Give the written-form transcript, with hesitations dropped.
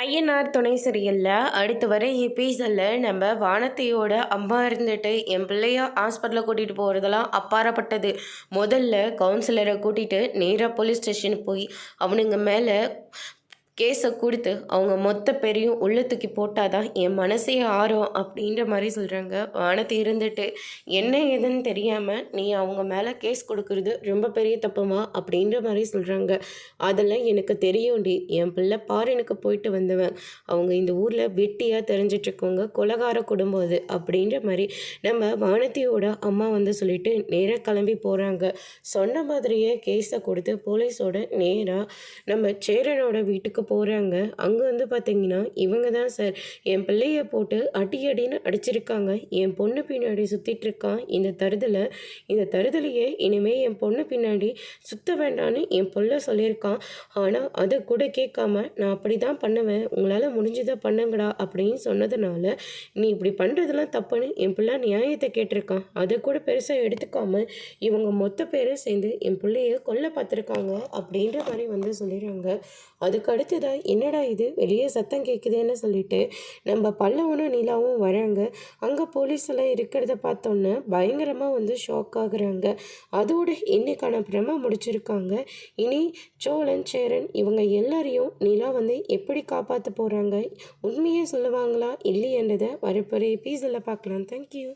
ஐயனார் துணை சீரியல்ல அடுத்து வர எபிசோடில் நம்ம வானத்தையோட அம்மா இருந்துட்டு என் பிள்ளைய ஹாஸ்பிட்டலில் கூட்டிகிட்டு போகிறதெல்லாம் அப்பாறப்பட்டது. முதல்ல கவுன்சிலரை கூட்டிகிட்டு நேராக போலீஸ் ஸ்டேஷனுக்கு போய் அவனுங்க மேலே கேஸை கொடுத்து அவங்க மொத்த பேரையும் உள்ள தூக்கி போட்டால் தான் என் மனசே ஆறும் அப்படின்ற மாதிரி சொல்கிறாங்க. வானத்தை இருந்துட்டு என்ன ஏதுன்னு தெரியாமல் நீ அவங்க மேலே கேஸ் கொடுக்கறது ரொம்ப பெரிய தப்புமா அப்படின்ற மாதிரி சொல்கிறாங்க. அதெல்லாம் எனக்கு தெரியும்டி, என் பிள்ளை பாரினுக்கு போயிட்டு வந்தவன், அவங்க இந்த ஊரில் வெட்டியாக தெரிஞ்சிட்ருக்கவங்க, கொலகார குடும்பம் அது அப்படின்ற மாதிரி நம்ம வானத்தியோட அம்மா வந்து சொல்லிட்டு நேராக கிளம்பி போகிறாங்க. சொன்ன மாதிரியே கேஸை கொடுத்து போலீஸோட நேராக நம்ம சேரனோட வீட்டுக்கு போகிறாங்க. அங்கே வந்து பார்த்தீங்கன்னா இவங்க தான் சார் என் பிள்ளைய போட்டு அடின்னு அடிச்சிருக்காங்க, என் பொண்ணு பின்னாடி சுற்றிட்டு இருக்கான் இந்த தருதலையே இனிமேல் என் பொண்ணு பின்னாடி சுத்த வேண்டான்னு என் பிள்ளை சொல்லியிருக்கான். ஆனால் அதை கூட கேட்காம நான் அப்படி தான் பண்ணுவேன், உங்களால் முடிஞ்சதை பண்ணுங்கடா அப்படின்னு சொன்னதுனால நீ இப்படி பண்ணுறதுலாம் தப்புன்னு என் பிள்ளை நியாயத்தை கேட்டிருக்கான். அதை கூட பெருசாக எடுத்துக்காம இவங்க மொத்த பேரும் சேர்ந்து என் பிள்ளைய கொல்ல பார்த்துருக்காங்க அப்படின்ற மாதிரி வந்து சொல்லிடுறாங்க. அதுக்கு அடுத்ததாக என்னடா இது வெளியே சத்தம் கேட்குதுன்னு சொல்லிட்டு நம்ம பல்லவனும் நிலாவும் வராங்க. அங்கே போலீஸ் எல்லாம் இருக்கிறத பார்த்தோன்னே பயங்கரமாக வந்து ஷாக் ஆகுறாங்க. அதோடு இன்னைக்கான பிரம முடிச்சிருக்காங்க. இனி சோழன் சேரன் இவங்க எல்லாரையும் நிலா வந்து எப்படி காப்பாற்ற போகிறாங்க, உண்மையே சொல்லுவாங்களா இல்லையன்றதை வரப்போகிற எபிசோடில் பார்க்கலாம். தேங்க்யூ.